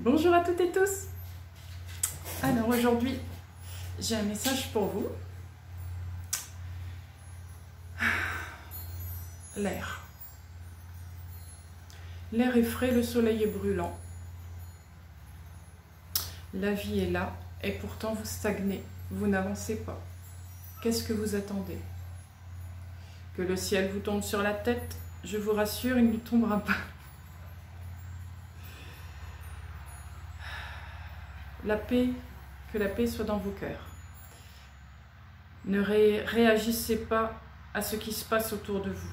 Bonjour à toutes et tous. Alors aujourd'hui, j'ai un message pour vous. L'air. L'air est frais, le soleil est brûlant. La vie est là et pourtant vous stagnez, vous n'avancez pas. Qu'est-ce que vous attendez? Que le ciel vous tombe sur la tête? Je vous rassure, il ne tombera pas. La paix, que la paix soit dans vos cœurs. Ne réagissez pas à ce qui se passe autour de vous.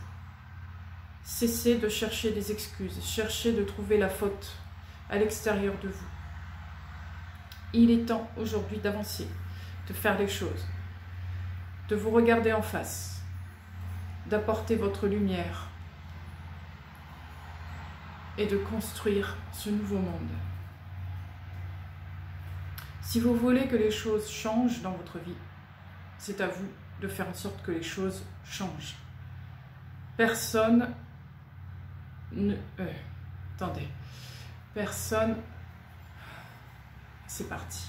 Cessez de chercher des excuses, cherchez de trouver la faute à l'extérieur de vous. Il est temps aujourd'hui d'avancer, de faire les choses, de vous regarder en face, d'apporter votre lumière et de construire ce nouveau monde. Si vous voulez que les choses changent dans votre vie, c'est à vous de faire en sorte que les choses changent. Personne ne... attendez. Personne... C'est parti.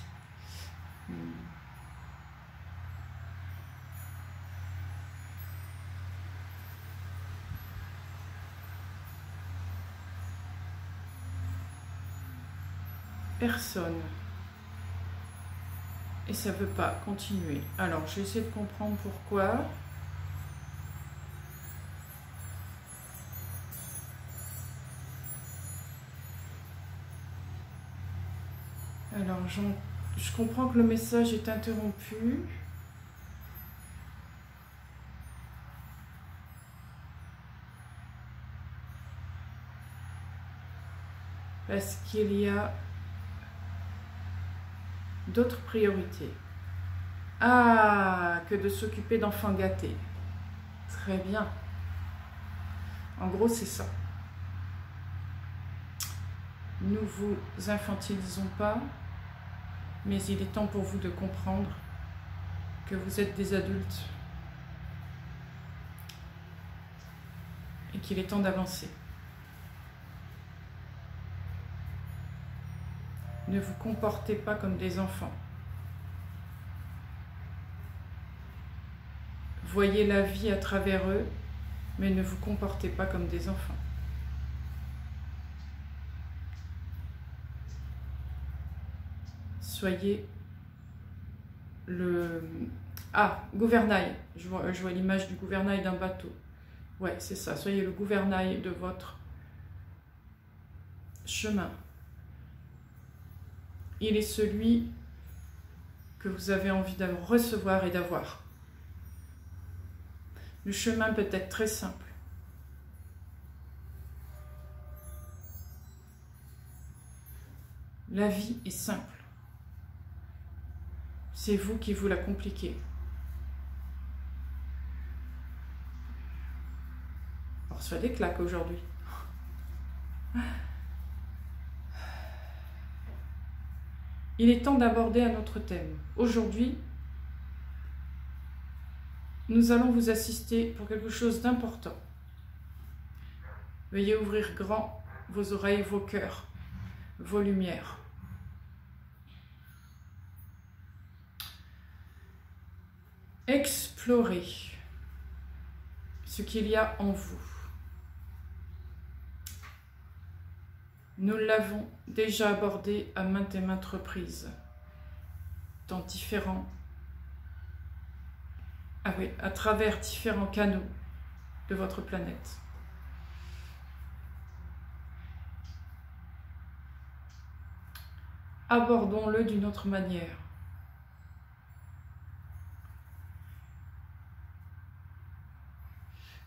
Personne. Et ça ne veut pas continuer. Alors, je vais essayer de comprendre pourquoi. Alors, je comprends que le message est interrompu. Parce qu'il y a d'autres priorités. Ah, que de s'occuper d'enfants gâtés. Très bien. En gros, c'est ça. Nous vous infantilisons pas, mais il est temps pour vous de comprendre que vous êtes des adultes et qu'il est temps d'avancer. Ne vous comportez pas comme des enfants. Voyez la vie à travers eux, mais ne vous comportez pas comme des enfants. Soyez le... Ah, gouvernail. Je vois l'image du gouvernail d'un bateau. Ouais, c'est ça. Soyez le gouvernail de votre chemin. Il est celui que vous avez envie de recevoir et d'avoir. Le chemin peut être très simple. La vie est simple. C'est vous qui vous la compliquez. On reçoit des claques aujourd'hui. Il est temps d'aborder un autre thème. Aujourd'hui, nous allons vous assister pour quelque chose d'important. Veuillez ouvrir grand vos oreilles, vos cœurs, vos lumières. Explorez ce qu'il y a en vous. Nous l'avons déjà abordé à maintes et maintes reprises, dans à travers différents canaux de votre planète. Abordons-le d'une autre manière.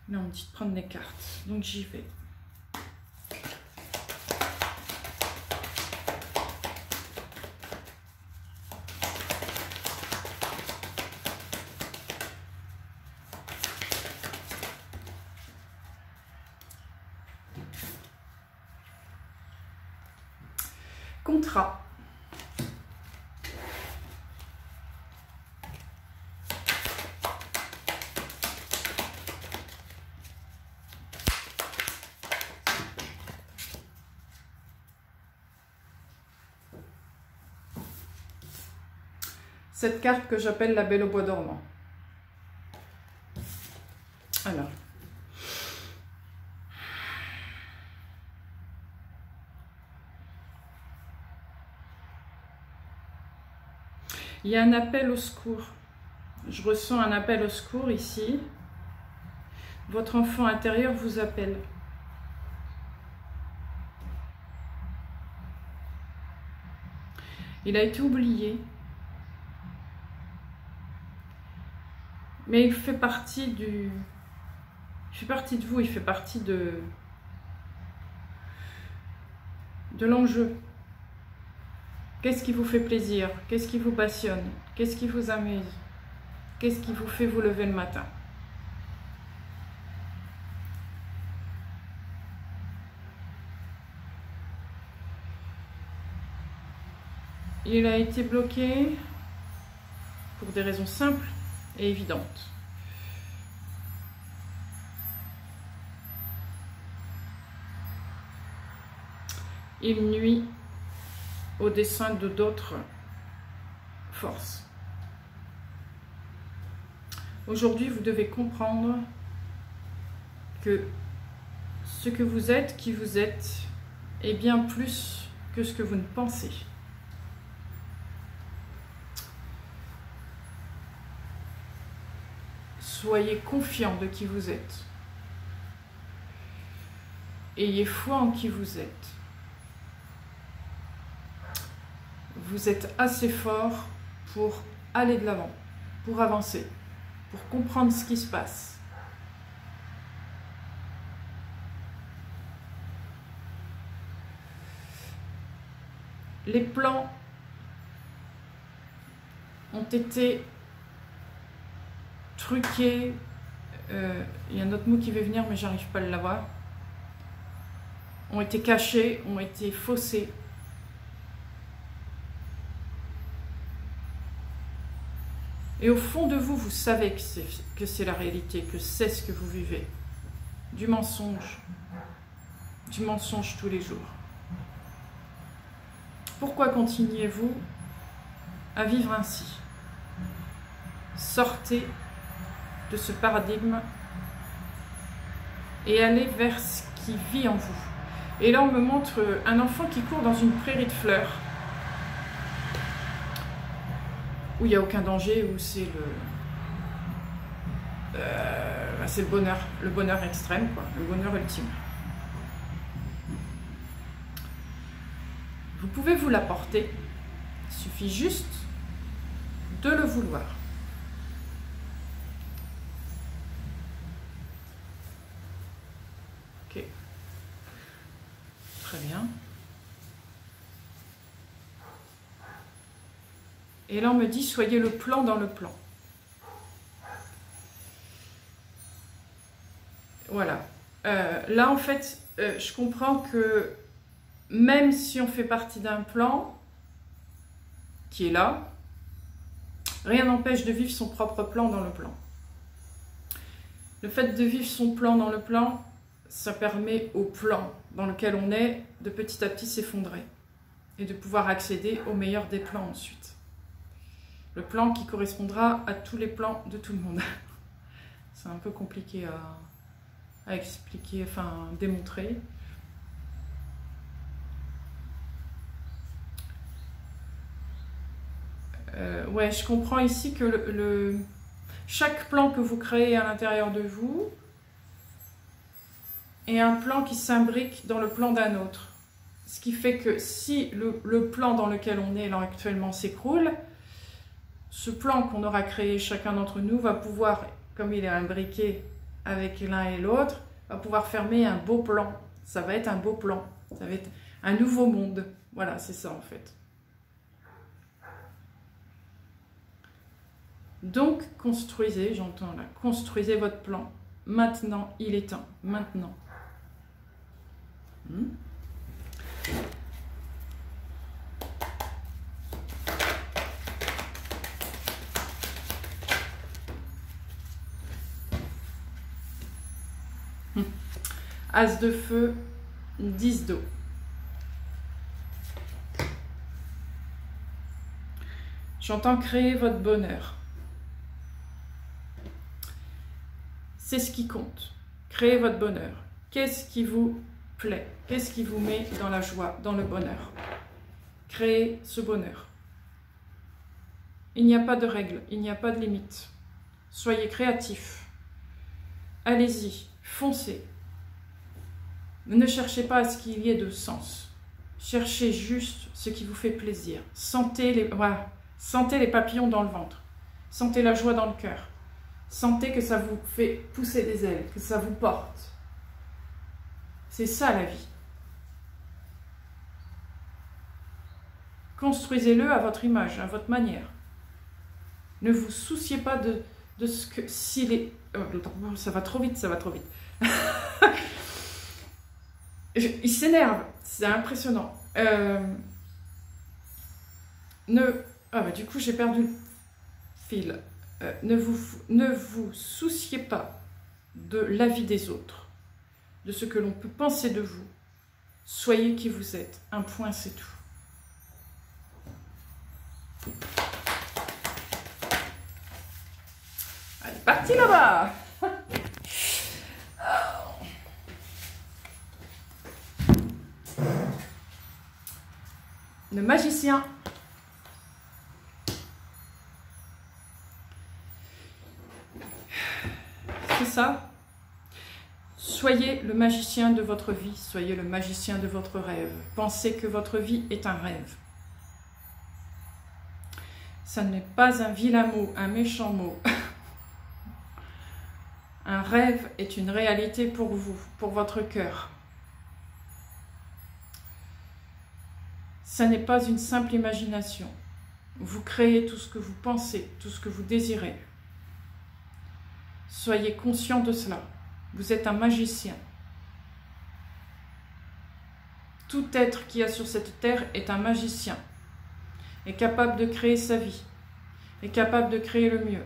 Là, on me dit de prendre des cartes, donc j'y vais. Contrat. cette carte que j'appelle la Belle au bois dormant. Alors. Il y a un appel au secours. Je ressens un appel au secours ici. Votre enfant intérieur vous appelle. Il a été oublié. Mais il fait partie du... Il fait partie de vous, il fait partie de l'enjeu. Qu'est-ce qui vous fait plaisir? Qu'est-ce qui vous passionne? Qu'est-ce qui vous amuse? Qu'est-ce qui vous fait vous lever le matin? Il a été bloqué pour des raisons simples et évidentes. Il nuit au dessein de d'autres forces. Aujourd'hui, vous devez comprendre que ce que vous êtes, qui vous êtes, est bien plus que ce que vous ne pensez. Soyez confiant de qui vous êtes. Ayez foi en qui vous êtes. Vous êtes assez fort pour aller de l'avant, pour avancer, pour comprendre ce qui se passe. Les plans ont été truqués. Il y a un autre mot qui va venir, mais j'arrive pas à l'avoir. Ont été cachés, ont été faussés. Et au fond de vous, vous savez que c'est la réalité, que c'est ce que vous vivez. Du mensonge tous les jours. Pourquoi continuez-vous à vivre ainsi? Sortez de ce paradigme et allez vers ce qui vit en vous. Et là, on me montre un enfant qui court dans une prairie de fleurs, où il n'y a aucun danger, où c'est le bonheur extrême, quoi, le bonheur ultime. Vous pouvez vous l'apporter, il suffit juste de le vouloir. Ok, très bien. Et là, on me dit, soyez le plan dans le plan. Voilà. Là, en fait, je comprends que même si on fait partie d'un plan qui est là, rien n'empêche de vivre son propre plan dans le plan. Le fait de vivre son plan dans le plan, ça permet au plan dans lequel on est de petit à petit s'effondrer et de pouvoir accéder au meilleur des plans ensuite. Le plan qui correspondra à tous les plans de tout le monde. C'est un peu compliqué à expliquer, enfin démontrer. Ouais, je comprends ici que chaque plan que vous créez à l'intérieur de vous est un plan qui s'imbrique dans le plan d'un autre. Ce qui fait que si le plan dans lequel on est là actuellement s'écroule, ce plan qu'on aura créé chacun d'entre nous va pouvoir, comme il est imbriqué avec l'un et l'autre, va pouvoir fermer un beau plan. Ça va être un beau plan. Ça va être un nouveau monde. Voilà, c'est ça en fait. Donc, construisez, j'entends là, construisez votre plan. Maintenant, il est temps. Maintenant. As de feu, 10 d'eau. J'entends créer votre bonheur. C'est ce qui compte. Créez votre bonheur. Qu'est-ce qui vous plaît? Qu'est-ce qui vous met dans la joie, dans le bonheur? Créez ce bonheur. Il n'y a pas de règles, il n'y a pas de limite. Soyez créatifs. Allez-y, foncez. Ne cherchez pas à ce qu'il y ait de sens. Cherchez juste ce qui vous fait plaisir. Sentez les papillons dans le ventre. Sentez la joie dans le cœur. Sentez que ça vous fait pousser des ailes, que ça vous porte. C'est ça la vie. Construisez-le à votre image, à votre manière. Ne vous souciez pas de ce que... S'il est... Oh, ça va trop vite, ça va trop vite. Il s'énerve, c'est impressionnant. Du coup, j'ai perdu le fil. Ne vous souciez pas de l'avis des autres, de ce que l'on peut penser de vous. Soyez qui vous êtes. Un point, c'est tout. Allez, parti là-bas. Le magicien. C'est ça. Soyez le magicien de votre vie, soyez le magicien de votre rêve. Pensez que votre vie est un rêve. Ça n'est pas un vilain mot, un méchant mot. Un rêve est une réalité pour vous, pour votre cœur. Ça n'est pas une simple imagination. Vous créez tout ce que vous pensez, tout ce que vous désirez. Soyez conscient de cela. Vous êtes un magicien. Tout être qui a sur cette terre est un magicien, est capable de créer sa vie, est capable de créer le mieux.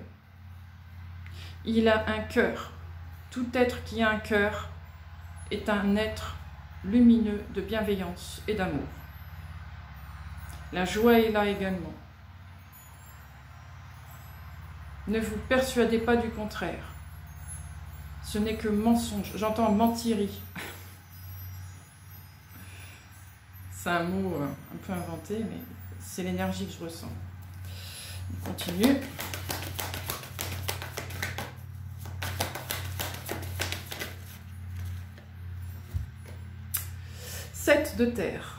Il a un cœur. Tout être qui a un cœur est un être lumineux de bienveillance et d'amour. La joie est là également. Ne vous persuadez pas du contraire. Ce n'est que mensonge. J'entends mentirie. C'est un mot un peu inventé, mais c'est l'énergie que je ressens. On continue. Sept de terre.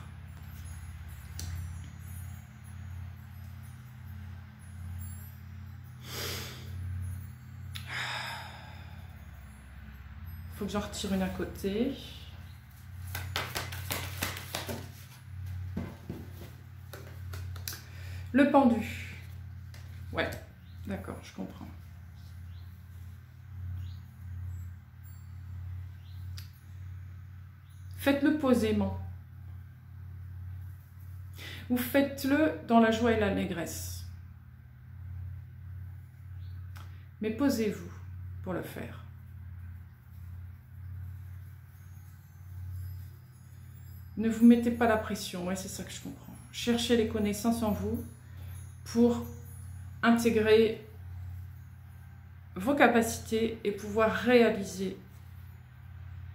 Il faut que j'en retire une à côté. Le pendu. Ouais, d'accord, je comprends. Faites-le posément. Ou faites-le dans la joie et l'allégresse. Mais posez-vous pour le faire. Ne vous mettez pas la pression, ouais, c'est ça que je comprends. Cherchez les connaissances en vous pour intégrer vos capacités et pouvoir réaliser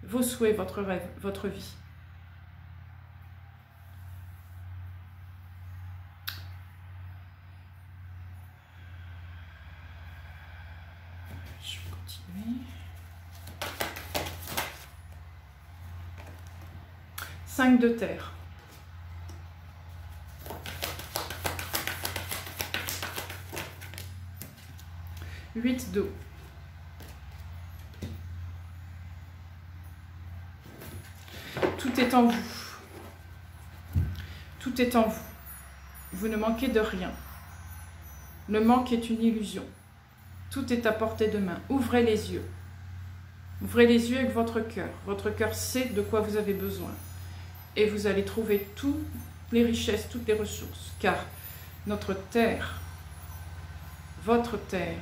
vos souhaits, votre rêve, votre vie. Je vais continuer. 5 de terre. 8 d'eau. Tout est en vous. Tout est en vous. Vous ne manquez de rien. Le manque est une illusion. Tout est à portée de main. Ouvrez les yeux. Ouvrez les yeux avec votre cœur. Votre cœur sait de quoi vous avez besoin. Et vous allez trouver toutes les richesses, toutes les ressources. Car notre terre, votre terre,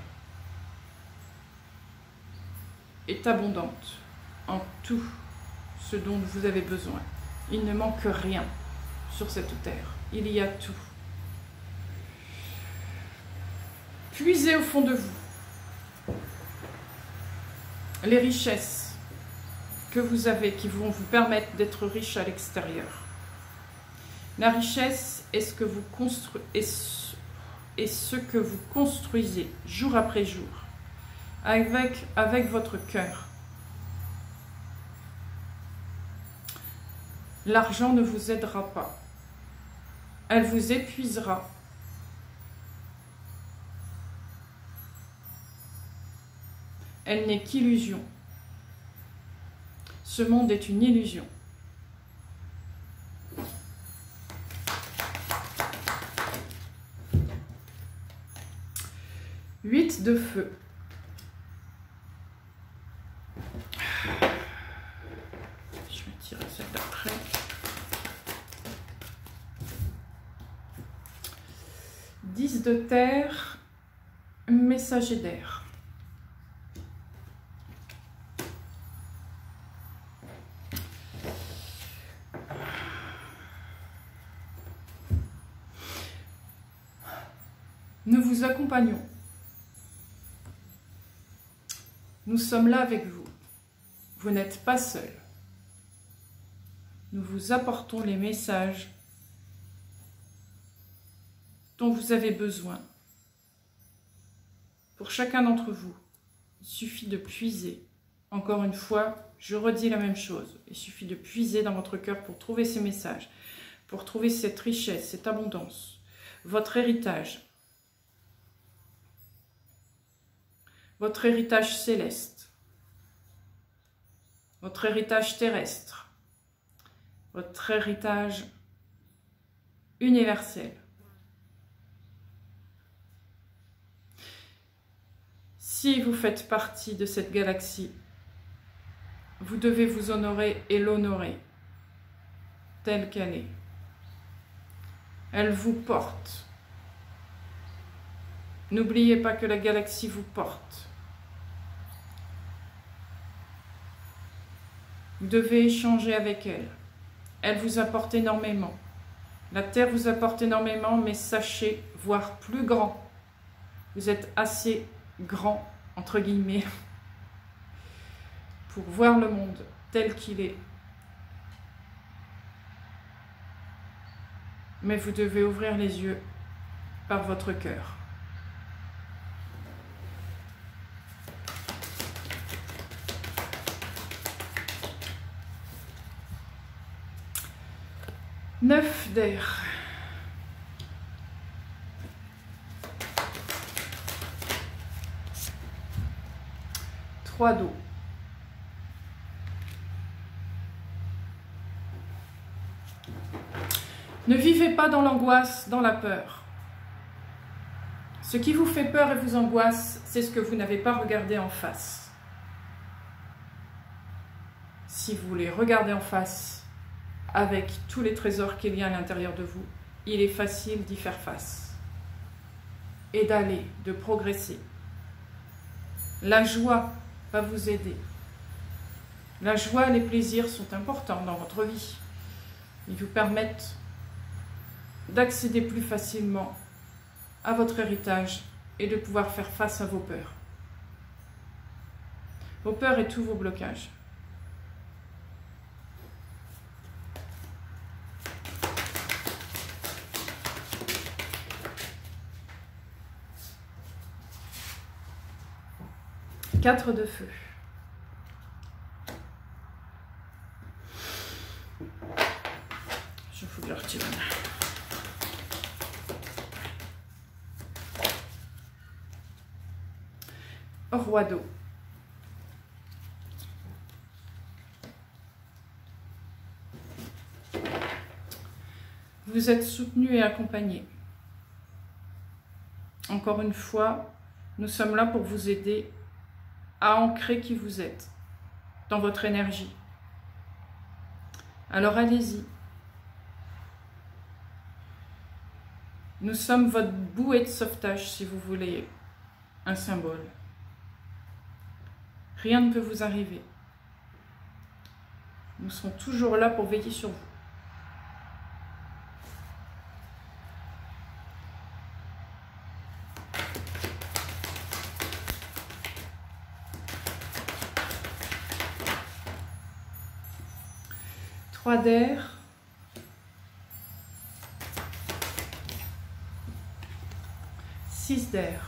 est abondante en tout ce dont vous avez besoin. Il ne manque rien sur cette terre. Il y a tout. Puisez au fond de vous les richesses que vous avez qui vont vous permettre d'être riche à l'extérieur. La richesse est ce que vous construisez jour après jour avec votre cœur. L'argent ne vous aidera pas. Elle vous épuisera. Elle n'est qu'illusion. Ce monde est une illusion. Huit de feu. Je vais tirer celle d'après. 10 de terre, messager d'air. Nous vous accompagnons. Nous sommes là avec vous. Vous n'êtes pas seul. Nous vous apportons les messages dont vous avez besoin. Pour chacun d'entre vous, il suffit de puiser. Encore une fois, je redis la même chose. Il suffit de puiser dans votre cœur pour trouver ces messages, pour trouver cette richesse, cette abondance, votre héritage céleste, votre héritage terrestre, votre héritage universel. Si vous faites partie de cette galaxie, vous devez vous honorer et l'honorer telle qu'elle est. Elle vous porte. N'oubliez pas que la galaxie vous porte. Vous devez échanger avec elle. Elle vous apporte énormément. La Terre vous apporte énormément, mais sachez, voire plus grand. Vous êtes assez grand, entre guillemets, pour voir le monde tel qu'il est. Mais vous devez ouvrir les yeux par votre cœur. Neuf d'air. 3 d'eau. Ne vivez pas dans l'angoisse, dans la peur. Ce qui vous fait peur et vous angoisse, c'est ce que vous n'avez pas regardé en face. Si vous les regardez en face, avec tous les trésors qu'il y a à l'intérieur de vous, il est facile d'y faire face et d'aller, de progresser. La joie va vous aider. La joie et les plaisirs sont importants dans votre vie. Ils vous permettent d'accéder plus facilement à votre héritage et de pouvoir faire face à vos peurs. Vos peurs et tous vos blocages. Quatre de feu. Je faut que je retire. Roi d'eau. Vous êtes soutenu et accompagné. Encore une fois, nous sommes là pour vous aider à ancrer qui vous êtes dans votre énergie. Alors allez-y. Nous sommes votre bouée de sauvetage, si vous voulez un symbole. Rien ne peut vous arriver. Nous serons toujours là pour veiller sur vous. 3 d'air. D'air.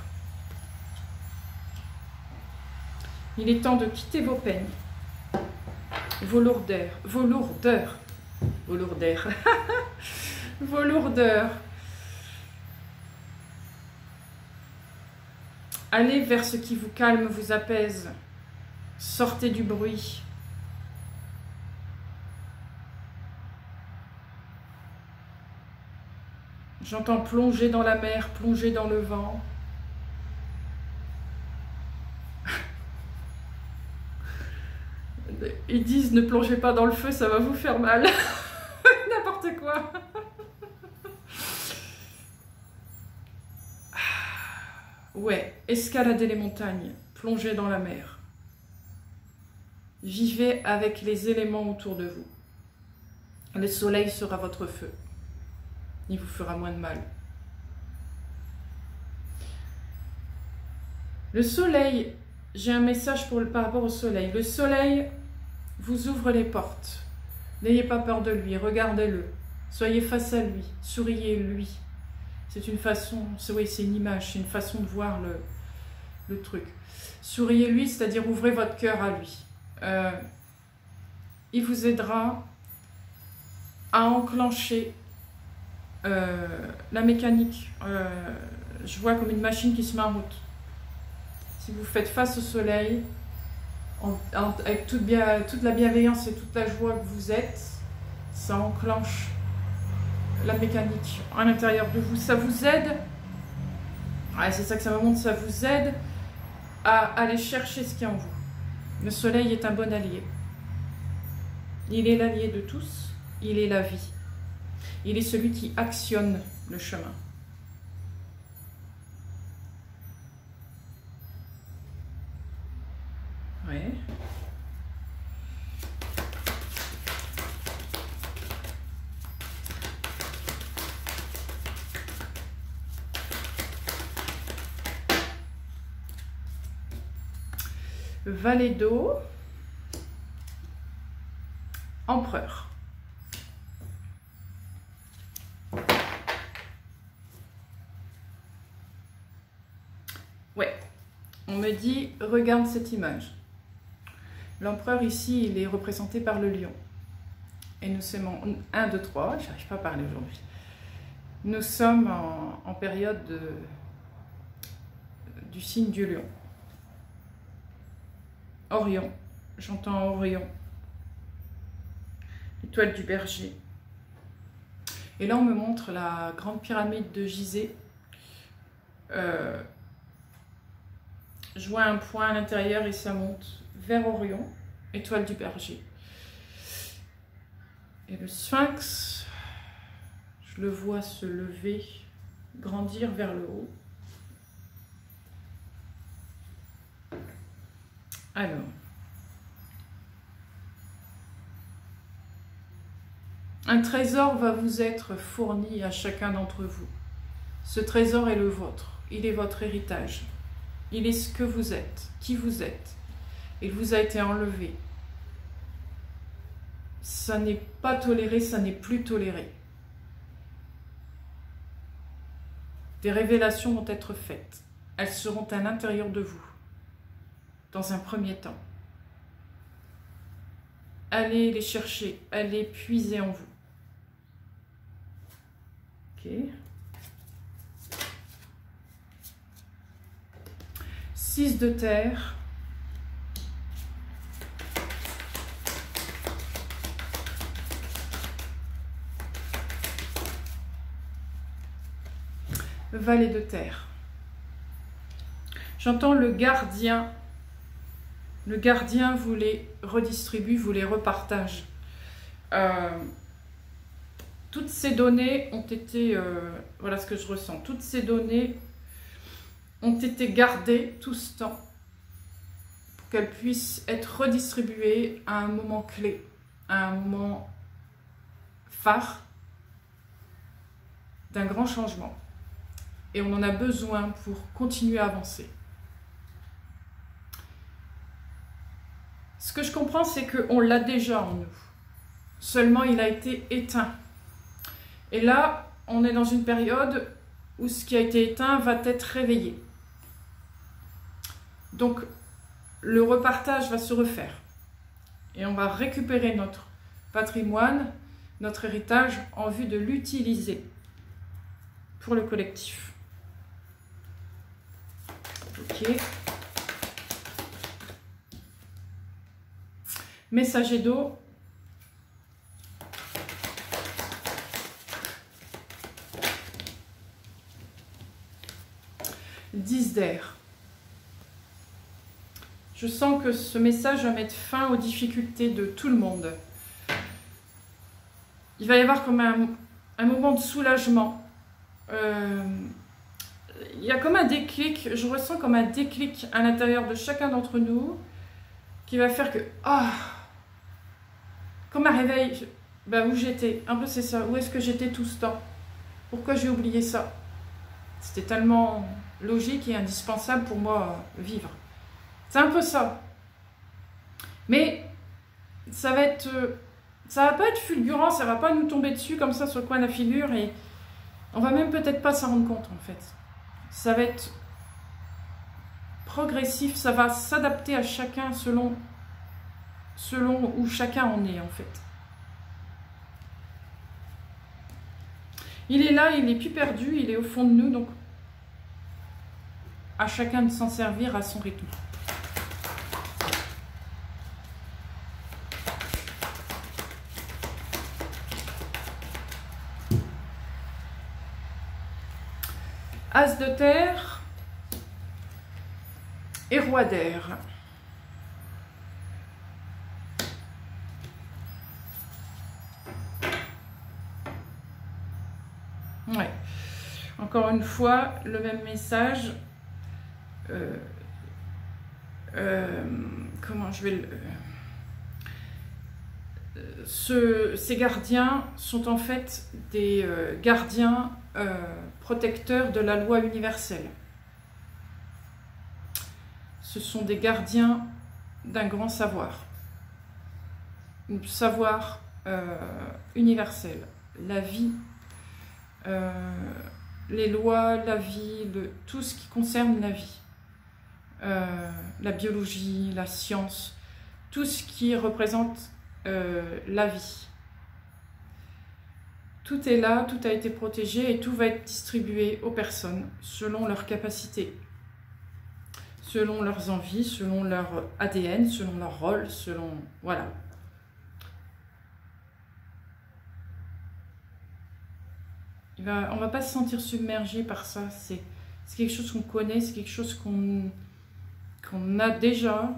Il est temps de quitter vos peines, vos lourdeurs, vos lourdeurs, vos lourdeurs, vos lourdeurs. Allez vers ce qui vous calme, vous apaise. Sortez du bruit. J'entends plonger dans la mer, plonger dans le vent. Ils disent ne plongez pas dans le feu, ça va vous faire mal. N'importe quoi. Ouais, escaladez les montagnes, plongez dans la mer. Vivez avec les éléments autour de vous. Le soleil sera votre feu. Il vous fera moins de mal. Le soleil, j'ai un message par rapport au soleil. Le soleil vous ouvre les portes. N'ayez pas peur de lui, regardez-le. Soyez face à lui, souriez-lui. C'est une façon, oui, c'est une image, c'est une façon de voir le truc. Souriez-lui, c'est-à-dire ouvrez votre cœur à lui. Il vous aidera à enclencher la mécanique. Je vois comme une machine qui se met en route. Si vous faites face au soleil, avec toute la bienveillance et toute la joie que vous êtes, ça enclenche la mécanique à l'intérieur de vous. Ça vous aide, c'est ça que ça me montre, ça vous aide à aller chercher ce qui est en vous. Le soleil est un bon allié. Il est l'allié de tous, il est la vie. Il est celui qui actionne le chemin. Ouais. Valet d'eau. Empereur. Ouais, on me dit, regarde cette image. L'empereur ici, il est représenté par le lion. Et nous sommes en 1, 2, 3, je n'arrive pas à parler aujourd'hui. Nous sommes en période du signe du lion. Orion, j'entends Orion. Étoile du berger. Et là, on me montre la grande pyramide de Gizeh. Je vois un point à l'intérieur et ça monte vers Orion, étoile du berger. Et le sphinx, je le vois se lever, grandir vers le haut. Alors, un trésor va vous être fourni à chacun d'entre vous. Ce trésor est le vôtre, il est votre héritage. Il est ce que vous êtes, qui vous êtes. Il vous a été enlevé. Ça n'est pas toléré, ça n'est plus toléré. Des révélations vont être faites. Elles seront à l'intérieur de vous, dans un premier temps. Allez les chercher, allez puiser en vous. Ok. 6 de terre. Valet de terre. J'entends le gardien. Le gardien vous les redistribue, vous les repartage. Toutes ces données ont été... voilà ce que je ressens. Toutes ces données ont été gardées tout ce temps pour qu'elles puissent être redistribuées à un moment clé, à un moment phare d'un grand changement. Et on en a besoin pour continuer à avancer. Ce que je comprends, c'est qu'on l'a déjà en nous. Seulement, il a été éteint. Et là, on est dans une période où ce qui a été éteint va être réveillé. Donc, le repartage va se refaire. Et on va récupérer notre patrimoine, notre héritage, en vue de l'utiliser pour le collectif. Ok. Messager d'eau. Dix d'air. Je sens que ce message va mettre fin aux difficultés de tout le monde. Il va y avoir comme un moment de soulagement. Il y a comme un déclic, je ressens comme un déclic à l'intérieur de chacun d'entre nous qui va faire que, comme un réveil, où j'étais, un peu c'est ça, où est-ce que j'étais tout ce temps? Pourquoi j'ai oublié ça? C'était tellement logique et indispensable pour moi vivre. C'est un peu ça. Mais ça va pas être fulgurant, ça va pas nous tomber dessus comme ça sur le coin de la figure et on va même peut-être pas s'en rendre compte en fait. Ça va être progressif, ça va s'adapter à chacun selon où chacun en est en fait. Il est là, il n'est plus perdu, il est au fond de nous, donc à chacun de s'en servir à son rythme. As de terre et roi d'air. Ouais. Encore une fois, le même message. Comment je vais le... ces gardiens sont en fait des gardiens protecteurs de la loi universelle. Ce sont des gardiens d'un grand savoir. Un savoir universel. La vie, les lois, la vie, tout ce qui concerne la vie. La biologie, la science, tout ce qui représente la vie. Tout est là, tout a été protégé et tout va être distribué aux personnes selon leurs capacités, selon leurs envies, selon leur ADN, selon leur rôle, selon... Voilà. On ne va pas se sentir submergé par ça. C'est quelque chose qu'on connaît, c'est quelque chose qu'on a déjà,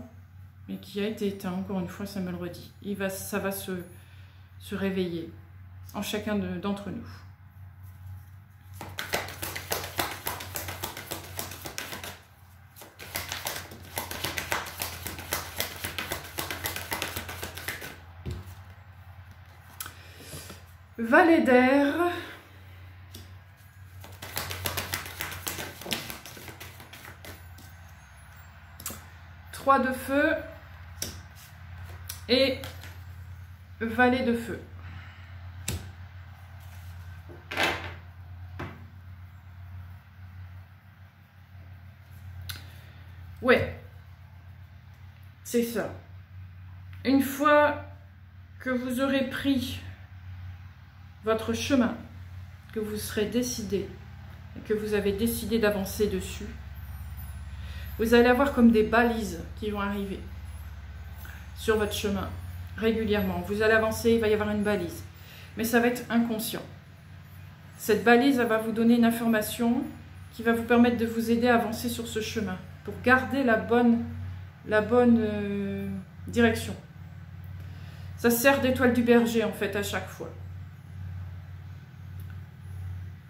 mais qui a été éteint. Encore une fois, ça me le redit. Ça va se réveiller en chacun d'entre nous. Valet d'air. Trois de feu et valet de feu. Ouais, c'est ça. Une fois que vous aurez pris votre chemin, que vous serez décidé, et que vous avez décidé d'avancer dessus, vous allez avoir comme des balises qui vont arriver sur votre chemin régulièrement. Vous allez avancer, il va y avoir une balise, mais ça va être inconscient. Cette balise, elle va vous donner une information qui va vous permettre de vous aider à avancer sur ce chemin, pour garder la bonne direction. Ça sert d'étoile du berger en fait à chaque fois.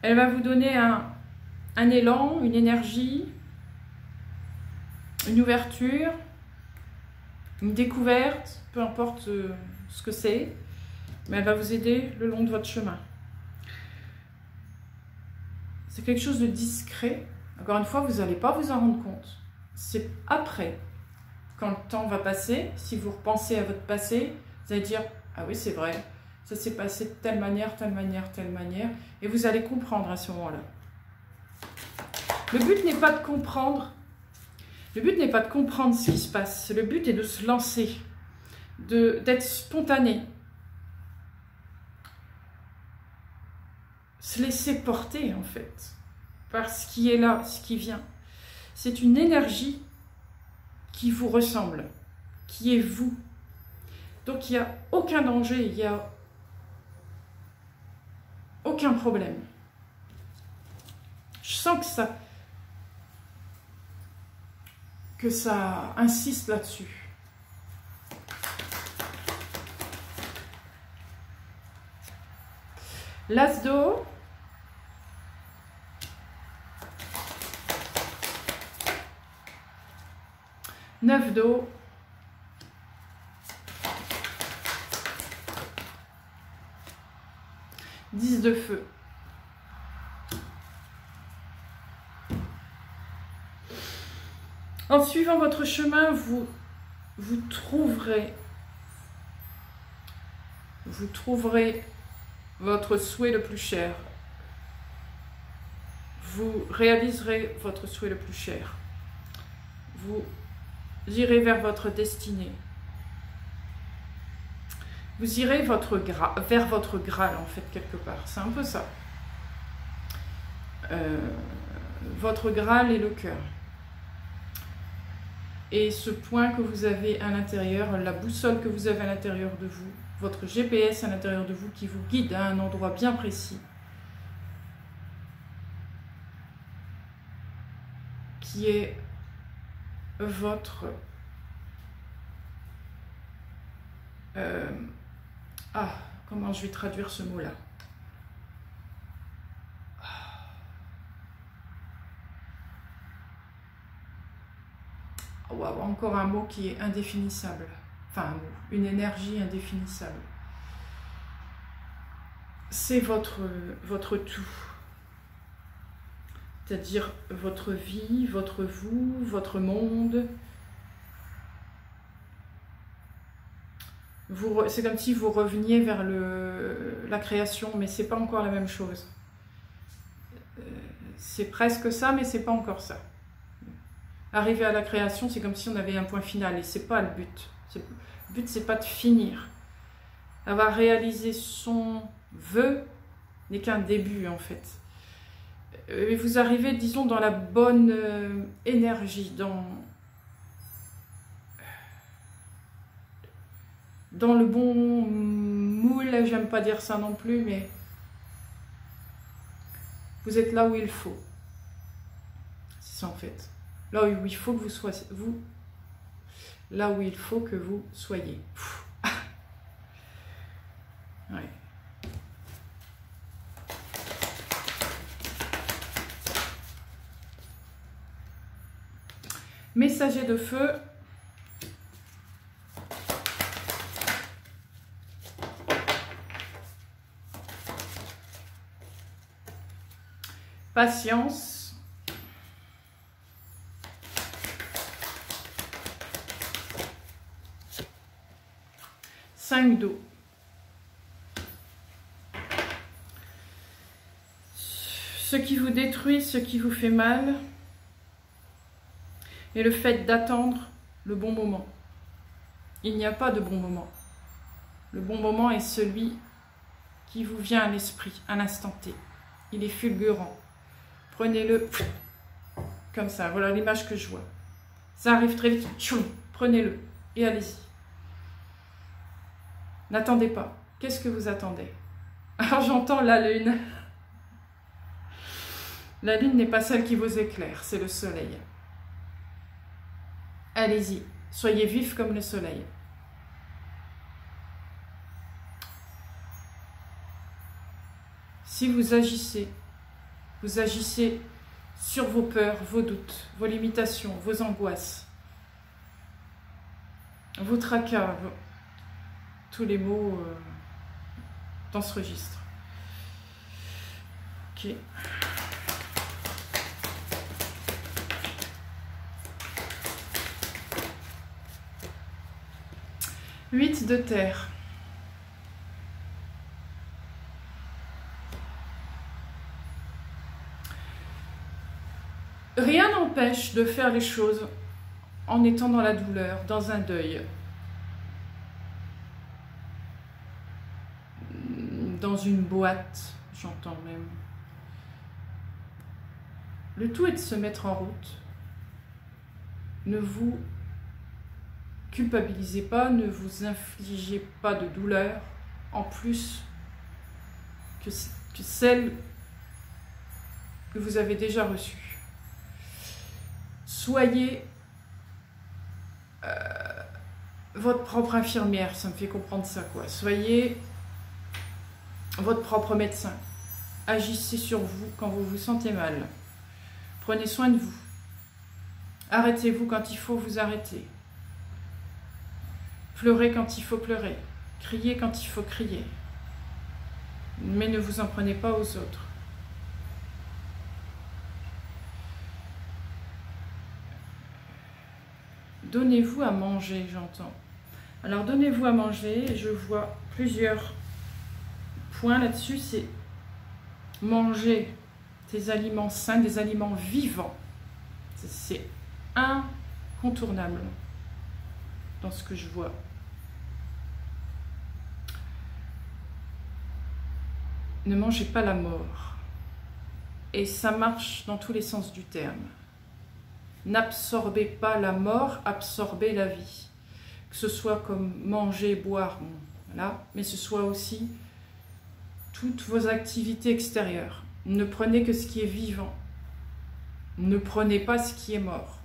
Elle va vous donner un élan, une énergie, une ouverture, une découverte, peu importe ce que c'est, mais elle va vous aider le long de votre chemin. C'est quelque chose de discret. Encore une fois, vous n'allez pas vous en rendre compte. C'est après, quand le temps va passer, si vous repensez à votre passé, vous allez dire « Ah oui, c'est vrai, Ça s'est passé de telle manière, telle manière, telle manière. Et vous allez comprendre à ce moment-là. Le but n'est pas de comprendre. Le but n'est pas de comprendre ce qui se passe. Le but est de se lancer, d'être spontané. Se laisser porter, en fait, par ce qui est là, ce qui vient. C'est une énergie qui vous ressemble, qui est vous. Donc, il n'y a aucun danger, il n'y a aucun problème. Je sens que ça insiste là-dessus. L'as d'eau. Neuf d'eau. Dix de feu. En suivant votre chemin, vous trouverez votre souhait le plus cher. Vous réaliserez votre souhait le plus cher. Vous irez vers votre destinée. Vous irez vers votre Graal, en fait, quelque part. C'est un peu ça. Votre Graal est le cœur. Et ce point que vous avez à l'intérieur, la boussole que vous avez à l'intérieur de vous, votre GPS à l'intérieur de vous qui vous guide à un endroit bien précis, qui est votre... comment je vais traduire ce mot-là? Wow, encore un mot qui est indéfinissable. Enfin, un mot, une énergie indéfinissable. C'est votre tout. C'est-à-dire votre vie, votre vous, votre monde. C'est comme si vous reveniez vers la création, mais c'est pas encore la même chose. C'est presque ça, mais c'est pas encore ça. Arriver à la création, c'est comme si on avait un point final, et c'est pas le but. Le but, c'est pas de finir. Avoir réalisé son vœu n'est qu'un début, en fait. Et vous arrivez, disons, dans la bonne énergie, dans le bon moule, j'aime pas dire ça non plus, mais vous êtes là où il faut. C'est ça, en fait. Là où il faut que vous soyez, là où il faut que vous soyez. Ouais. Messager de feu. Patience. 5 d'eau. Ce qui vous détruit, ce qui vous fait mal, et le fait d'attendre le bon moment. Il n'y a pas de bon moment. Le bon moment est celui qui vous vient à l'esprit, à l'instant T. Il est fulgurant. Prenez-le comme ça. Voilà l'image que je vois. Ça arrive très vite. Prenez-le et allez-y. N'attendez pas. Qu'est-ce que vous attendez? Alors j'entends la lune. La lune n'est pas celle qui vous éclaire, c'est le soleil. Allez-y, soyez vifs comme le soleil. Si vous agissez sur vos peurs, vos doutes, vos limitations, vos angoisses, vos tracas, tous les mots dans ce registre. Ok. Huit de terre. Rien n'empêche de faire les choses en étant dans la douleur, dans un deuil, dans une boîte, j'entends même. Le tout est de se mettre en route. Ne vous culpabilisez pas, ne vous infligez pas de douleur, en plus que celle que vous avez déjà reçue. Soyez votre propre infirmière, ça me fait comprendre ça, quoi. Soyez votre propre médecin. Agissez sur vous quand vous vous sentez mal. Prenez soin de vous. Arrêtez-vous quand il faut vous arrêter. Pleurez quand il faut pleurer. Criez quand il faut crier. Mais ne vous en prenez pas aux autres. Donnez-vous à manger, j'entends. Alors, donnez-vous à manger. Je vois plusieurs points là-dessus. C'est manger des aliments sains, des aliments vivants. C'est incontournable dans ce que je vois. Ne mangez pas la mort. Et ça marche dans tous les sens du terme. N'absorbez pas la mort, absorbez la vie. Que ce soit comme manger, boire, bon, voilà, mais ce soit aussi toutes vos activités extérieures. Ne prenez que ce qui est vivant. Ne prenez pas ce qui est mort.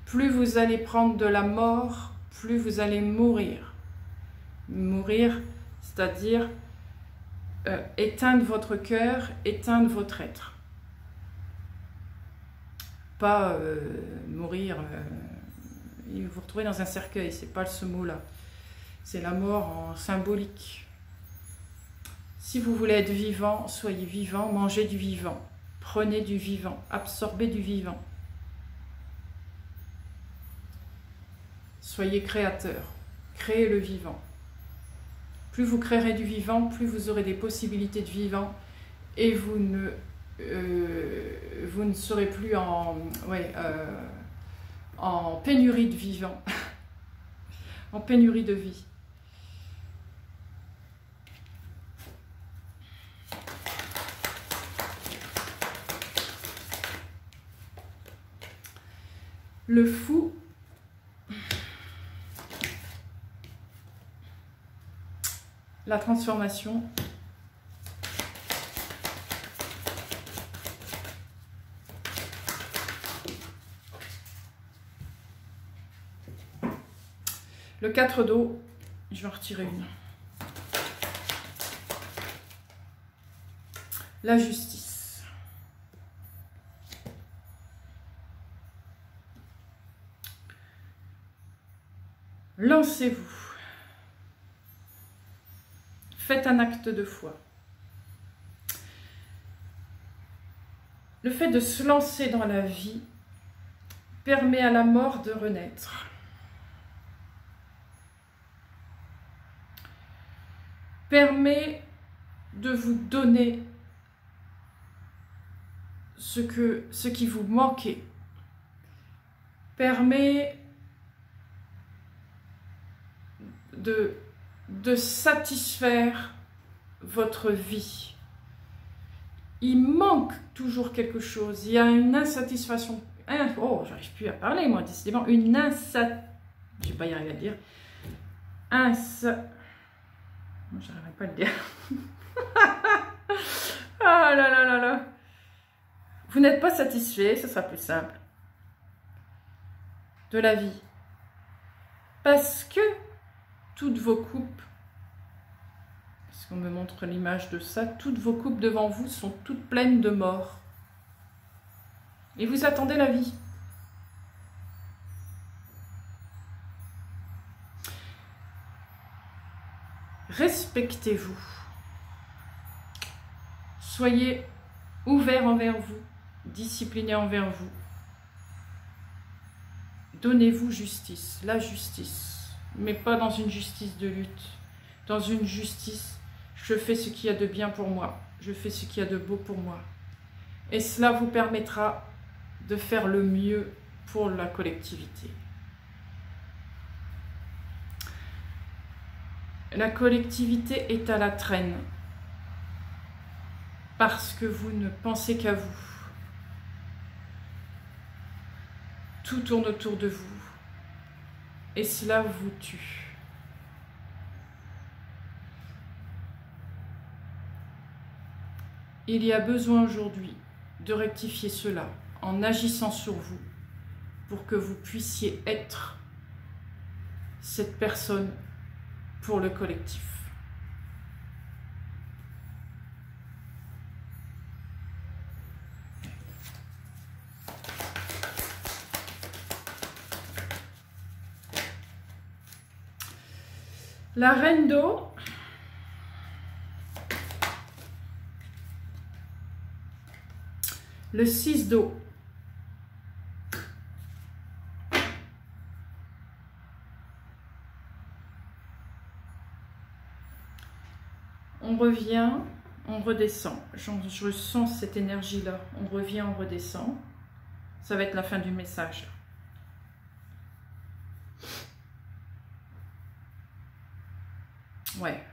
Plus vous allez prendre de la mort, plus vous allez mourir. Mourir, c'est-à-dire éteindre votre cœur, éteindre votre être. Pas mourir, vous retrouvez dans un cercueil, c'est pas ce mot-là. C'est la mort en symbolique. Si vous voulez être vivant, soyez vivant, mangez du vivant, prenez du vivant, absorbez du vivant. Soyez créateur, créez le vivant. Plus vous créerez du vivant, plus vous aurez des possibilités de vivant et vous ne serez plus en pénurie de vivant, en pénurie de vie. Le fou, la transformation, le 4 d'eau, je vais en retirer une. La justice. Lancez-vous. Faites un acte de foi. Le fait de se lancer dans la vie permet à la mort de renaître. Permet de vous donner ce qui vous manquait. Permet de satisfaire votre vie. Il manque toujours quelque chose. Il y a une insatisfaction. Oh, j'arrive plus à parler, moi, décidément. Une insatisfaction. Je vais pas y arriver à le dire. J'arriverai pas à le dire. Ah là là là là. Vous n'êtes pas satisfait, ce sera plus simple. De la vie. Parce que toutes vos coupes, parce qu'on me montre l'image de ça, toutes vos coupes devant vous sont toutes pleines de mort. Et vous attendez la vie. Respectez-vous. Soyez ouverts envers vous, disciplinés envers vous. Donnez-vous justice, la justice. Mais pas dans une justice de lutte, dans une justice, je fais ce qu'il y a de bien pour moi, je fais ce qu'il y a de beau pour moi. Et cela vous permettra de faire le mieux pour la collectivité. La collectivité est à la traîne parce que vous ne pensez qu'à vous. Tout tourne autour de vous et cela vous tue. Il y a besoin aujourd'hui de rectifier cela en agissant sur vous pour que vous puissiez être cette personne pour le collectif. La reine d'eau, le 6 d'eau, on revient, on redescend. Je sens cette énergie-là. On revient, on redescend. Ça va être la fin du message. Ouais.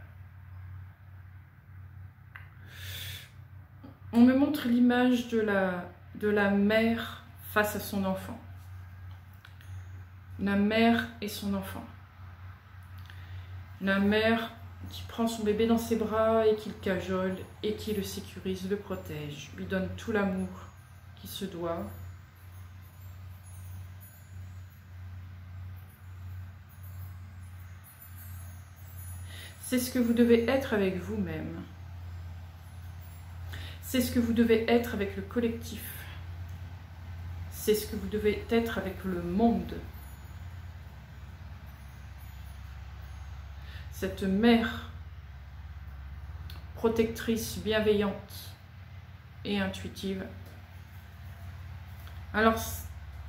On me montre l'image de la mère face à son enfant. La mère et son enfant. La mère qui prend son bébé dans ses bras et qui le cajole et qui le sécurise, le protège, lui donne tout l'amour qui se doit. C'est ce que vous devez être avec vous-même. C'est ce que vous devez être avec le collectif. C'est ce que vous devez être avec le monde. Cette mère protectrice, bienveillante et intuitive. Alors,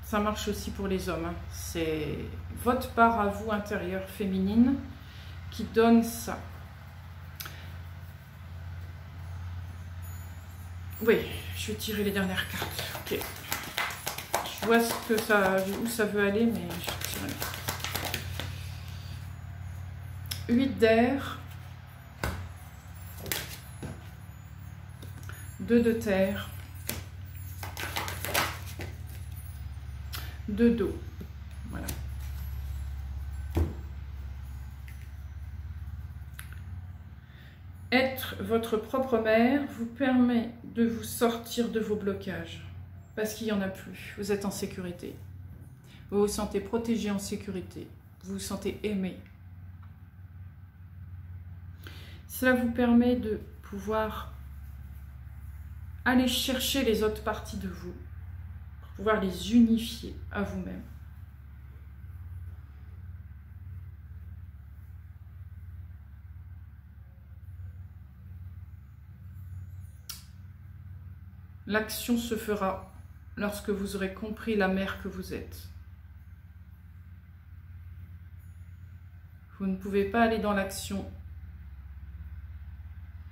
ça marche aussi pour les hommes. C'est votre part à vous intérieure féminine qui donne ça. Oui, je vais tirer les dernières cartes. Ok. Je vois où ça veut aller, mais je vais tirer. 8 d'air, 2 de terre, 2 d'eau. Voilà. Être votre propre mère vous permet de vous sortir de vos blocages. Parce qu'il n'y en a plus. Vous êtes en sécurité. Vous vous sentez protégé, en sécurité. Vous vous sentez aimé. Cela vous permet de pouvoir aller chercher les autres parties de vous. Pour pouvoir les unifier à vous-même. L'action se fera lorsque vous aurez compris la mère que vous êtes. Vous ne pouvez pas aller dans l'action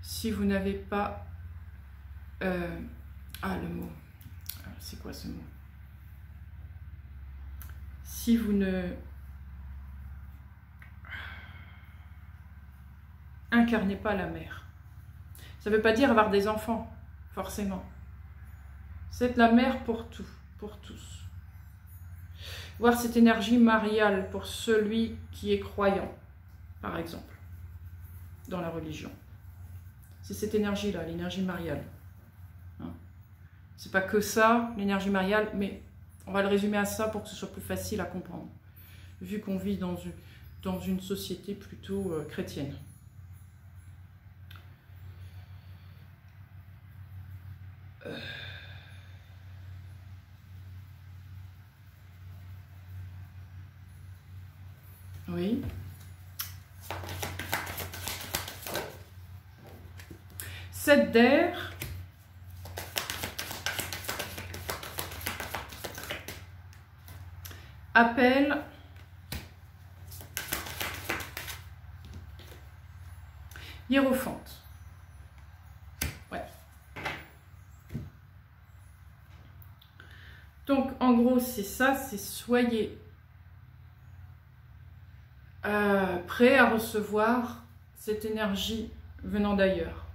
si vous n'avez pas... le mot. C'est quoi ce mot? Si vous ne... incarnez pas la mère. Ça ne veut pas dire avoir des enfants, forcément. C'est être la mère pour tout, pour tous. Voir cette énergie mariale pour celui qui est croyant, par exemple, dans la religion. C'est cette énergie-là, l'énergie mariale. Hein? C'est pas que ça, l'énergie mariale, mais on va le résumer à ça pour que ce soit plus facile à comprendre, vu qu'on vit dans une société plutôt chrétienne. Oui. Sept d'air. Appel. Hiérophante. Ouais. Donc, en gros, c'est ça, c'est soyez prêt à recevoir cette énergie venant d'ailleurs,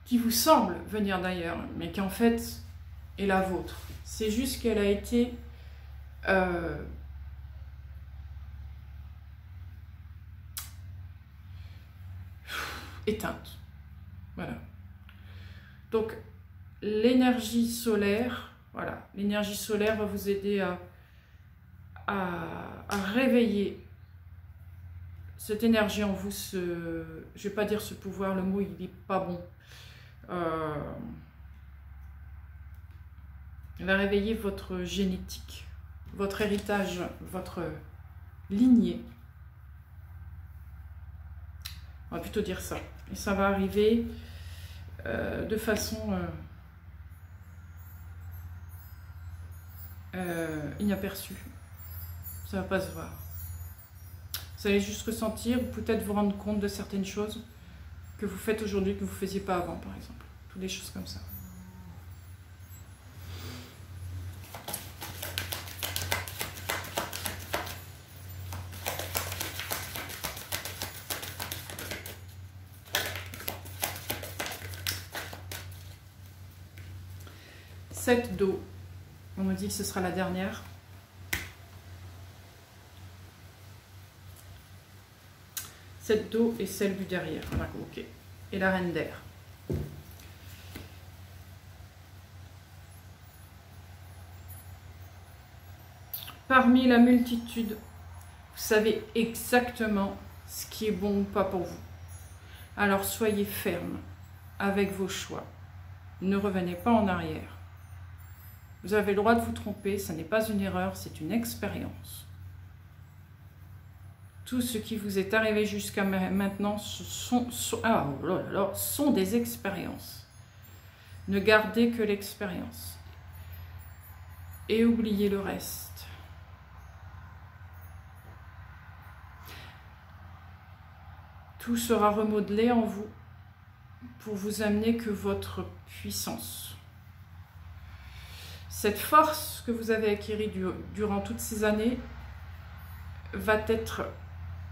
qui vous semble venir d'ailleurs, mais qui en fait est la vôtre. C'est juste qu'elle a été éteinte. Voilà. Donc, l'énergie solaire, voilà, l'énergie solaire va vous aider à réveiller cette énergie en vous, je ne vais pas dire ce pouvoir, le mot il n'est pas bon. Elle va réveiller votre génétique, votre héritage, votre lignée. On va plutôt dire ça. Et ça va arriver de façon inaperçue. Ça ne va pas se voir. Vous allez juste ressentir ou peut-être vous rendre compte de certaines choses que vous faites aujourd'hui que vous ne faisiez pas avant, par exemple. Toutes des choses comme ça. Cette d'eau, on me dit que ce sera la dernière. Cette d'eau et celle du derrière. Voilà, ok. Et la reine d'air. Parmi la multitude, vous savez exactement ce qui est bon ou pas pour vous. Alors soyez ferme avec vos choix. Ne revenez pas en arrière. Vous avez le droit de vous tromper, ce n'est pas une erreur, c'est une expérience. Tout ce qui vous est arrivé jusqu'à maintenant sont des expériences. Ne gardez que l'expérience. Et oubliez le reste. Tout sera remodelé en vous pour vous amener que votre puissance. Cette force que vous avez acquise durant toutes ces années va être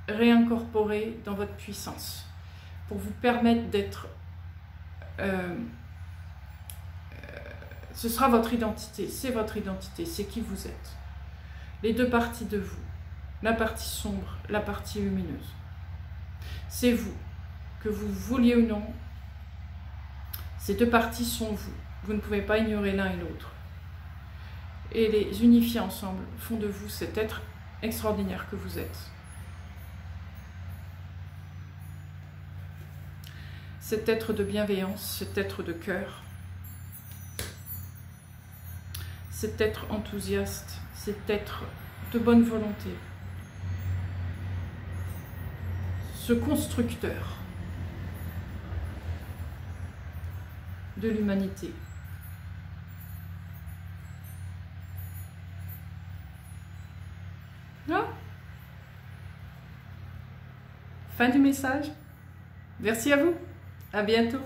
réincorporée dans votre puissance pour vous permettre d'être... ce sera votre identité, c'est votre identité, c'est qui vous êtes. Les deux parties de vous, la partie sombre, la partie lumineuse. C'est vous, que vous vouliez ou non, ces deux parties sont vous. Vous ne pouvez pas ignorer l'un et l'autre. Et les unifier ensemble font de vous cet être extraordinaire que vous êtes. Cet être de bienveillance, cet être de cœur, cet être enthousiaste, cet être de bonne volonté, ce constructeur de l'humanité. Ah. Fin du message. Merci à vous. À bientôt.